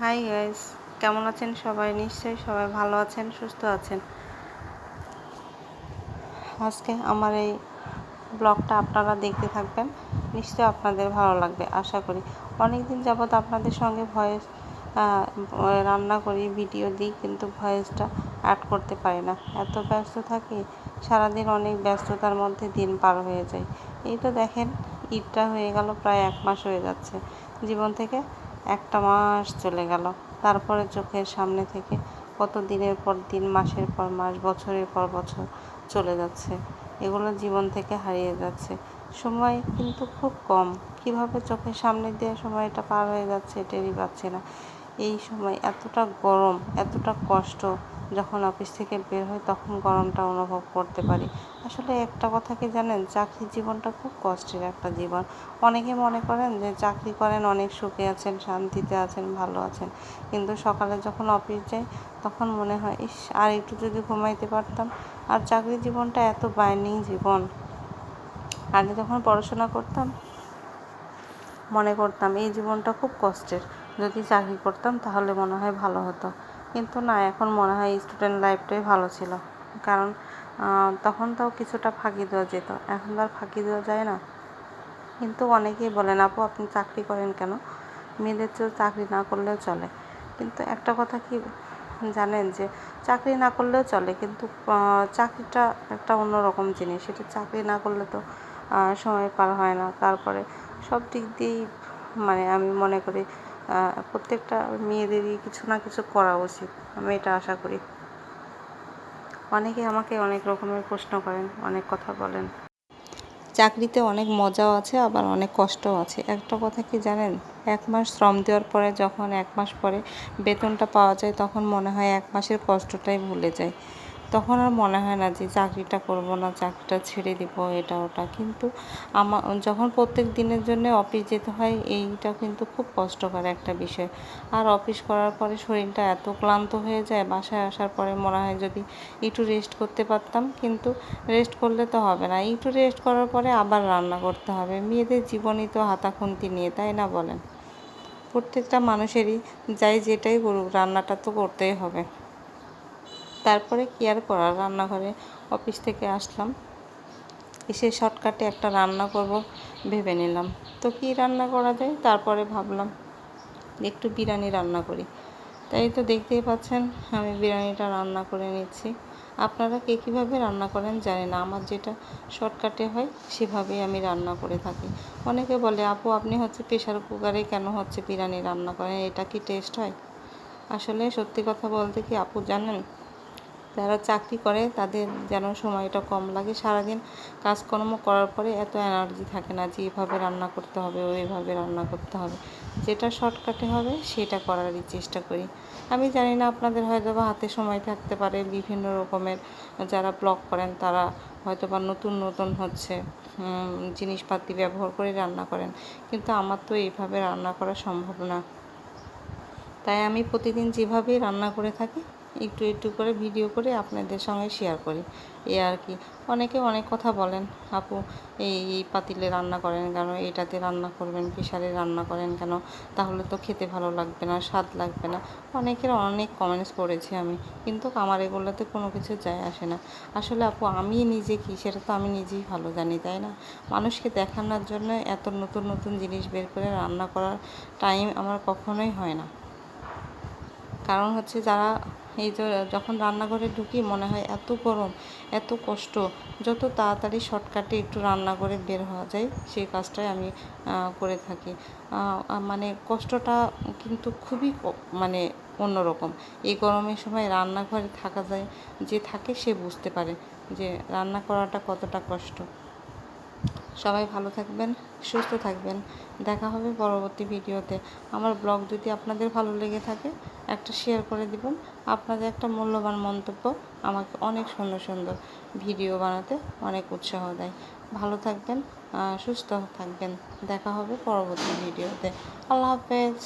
Hi guys, কেমন আছেন সবাই? নিশ্চয়ই সবাই ভালো আছেন, সুস্থ আছেন। আজকে আমার এই ব্লগটা আপনারা দেখতে থাকবেন, নিশ্চয়ই আপনাদের ভালো লাগবে আশা করি। অনেক দিন যাবৎ আপনাদের সঙ্গে ভয়েস রান্না করি, ভিডিও দিই, কিন্তু ভয়েসটা অ্যাড করতে পারি না, এত ব্যস্ত থাকি। সারাদিন অনেক ব্যস্ততার মধ্যে দিন পার হয়ে যায়। এই তো দেখেন, ঈদটা হয়ে গেল, প্রায় 1 মাস হয়ে যাচ্ছে। জীবন থেকে একটা মাস চলে গেল, তারপরে চোখের সামনে থেকে কত দিনের পর দিন, মাসের পর মাস, বছরের পর বছর চলে যাচ্ছে। এগুলো জীবন থেকে হারিয়ে যাচ্ছে। সময় কিন্তু খুব কম, কিভাবে চোখের সামনে দিয়ে সময়টা পার হয়ে যাচ্ছে টেরই পাচ্ছি না। এই সময় এতটা গরম, এতটা কষ্ট, যখন অফিস থেকে বের হই তখন গরমটা অনুভব করতে পারি। আসলে একটা কথা কি জানেন, চাকরি জীবনটা খুব কষ্টের একটা জীবন। অনেকে মনে করেন যে চাকরি করেন, অনেক সুখে আছেন, শান্তিতে আছেন, ভালো আছেন, কিন্তু সকালে যখন অফিস যাই তখন মনে হয়, ইস, আর একটু যদি ঘুমাইতে পারতাম। আর চাকরি জীবনটা এত বাইন্ডিং জীবন। আগে যখন পড়াশোনা করতাম মনে করতাম এই জীবনটা খুব কষ্টের, যদি চাকরি করতাম তাহলে মনে হয় ভালো হতো। কিন্তু না, এখন মনে হয় স্টুডেন্ট লাইফটাই ভালো ছিল। কারণ তখন তাও কিছুটা ফাঁকি দেওয়া যেত, এখন তো আর ফাঁকি দেওয়া যায় না। কিন্তু অনেকেই বলেন, আপু আপনি চাকরি করেন কেন? মেয়েদের তো চাকরি না করলেও চলে। কিন্তু একটা কথা কি জানেন, যে চাকরি না করলেও চলে, কিন্তু চাকরিটা একটা অন্যরকম জিনিস। সেটা চাকরি না করলে তো সময় পার হয় না। তারপরে সব দিক দিয়েই আমি মনে করি প্রত্যেকটা মেয়েদেরই কিছু না কিছু করা উচিত, আমি এটা আশা করি। অনেকে আমাকে অনেক রকমের প্রশ্ন করেন, অনেক কথা বলেন। চাকরিতে অনেক মজাও আছে, আবার অনেক কষ্টও আছে। একটা কথা কি জানেন, 1 মাস শ্রম দেওয়ার পরে যখন 1 মাস পরে বেতনটা পাওয়া যায়, তখন মনে হয় 1 মাসের কষ্টটাই ভুলে যায়। তখন আর মনে হয় না যে চাকরিটা করব না, চাকরিটা ছেড়ে দিব, এটা ওটা। কিন্তু যখন প্রত্যেক দিনের জন্য অফিস যেতে হয়, এইটা কিন্তু খুব কষ্টকর একটা বিষয়। আর অফিস করার পরে শরীরটা এত ক্লান্ত হয়ে যায়, বাসায় আসার পরে মনে হয় যদি একটু রেস্ট করতে পারতাম, কিন্তু রেস্ট করলে তো হবে না, একটু রেস্ট করার পরে আবার রান্না করতে হবে। মেয়েদের জীবনই তো হাতাখুন্তি নিয়ে, তাই না বলেন? প্রত্যেকটা মানুষেরই, যাই যেটাই করুক, রান্নাটা তো করতেই হবে। তারপরে কি আর করার, রান্নাঘরে অফিস থেকে আসলাম, এসে শর্টকাটে একটা রান্না করব ভেবে নিলাম। তো কী রান্না করা যায়, তারপরে ভাবলাম একটু বিরিয়ানি রান্না করি। তাই তো দেখতেই পাচ্ছেন, আমি বিরিয়ানিটা রান্না করে নিচ্ছি। আপনারা কে কীভাবে রান্না করেন জানি না, আমার যেটা শর্টকাটে হয় সেভাবেই আমি রান্না করে থাকি। অনেকে বলে, আপু আপনি প্রেশার কুকারে কেন বিরিয়ানি রান্না করেন, এটা কি টেস্ট হয়? আসলে সত্যি কথা বলতে কি আপু জানেন, যারা চাকরি করে তাদের যেন সময়টা কম লাগে। সারাদিন কাজকর্ম করার পরে এত এনার্জি থাকে না যে এভাবে রান্না করতে হবে, ওইভাবে রান্না করতে হবে। যেটা শর্টকাটে হবে সেটা করারই চেষ্টা করি। আমি জানি না, আপনাদের হয়তো বা হাতে সময় থাকতে পারে, বিভিন্ন রকমের যারা ব্লগ করেন তারা হয়তো বা নতুন নতুন জিনিসপাতি ব্যবহার করে রান্না করেন, কিন্তু আমার তো এইভাবে রান্না করা সম্ভব না। তাই আমি প্রতিদিন যেভাবেই রান্না করে থাকি, একটু একটু করে ভিডিও করে আপনাদের সঙ্গে শেয়ার করি, এই আর কি। অনেকে অনেক কথা বলেন, আপু এই পাতিলে রান্না করেন কেন, এটাতে রান্না করবেন, প্রেশারে রান্না করেন কেন, তাহলে তো খেতে ভালো লাগবে না, স্বাদ লাগবে না। অনেকের অনেক কমেন্টস করেছি আমি, কিন্তু আমার এগুলোতে কোনো কিছু যায় আসে না। আসলে আপু আমি নিজে কি, সেটা তো আমি নিজেই ভালো জানি, তাই না? মানুষকে দেখানোর জন্য এত নতুন নতুন জিনিস বের করে রান্না করার টাইম আমার কখনোই হয় না। কারণ যারা এই যে যখন রান্নাঘরে ঢুকি মনে হয় এত গরম, এত কষ্ট। যত তাড়াতাড়ি শর্টকাটে একটু রান্না করে বের হওয়া যায়, সেই কাজটাই আমি করে থাকি। কষ্টটা কিন্তু খুবই অন্যরকম। এই গরমের সময় রান্নাঘরে থাকা যায়, যে থাকে সে বুঝতে পারে যে রান্না করাটা কতটা কষ্ট। সবাই ভালো থাকবেন, সুস্থ থাকবেন। দেখা হবে পরবর্তী ভিডিওতে। আমার ব্লগ যদি আপনাদের ভালো লেগে থাকে, একটা শেয়ার করে দিবেন। আপনাদের একটা মূল্যবান মন্তব্য আমাকে অনেক সুন্দর সুন্দর ভিডিও বানাতে অনেক উৎসাহ দেয়। ভালো থাকবেন, সুস্থ থাকবেন। দেখা হবে পরবর্তী ভিডিওতে। আল্লাহ হাফেজ।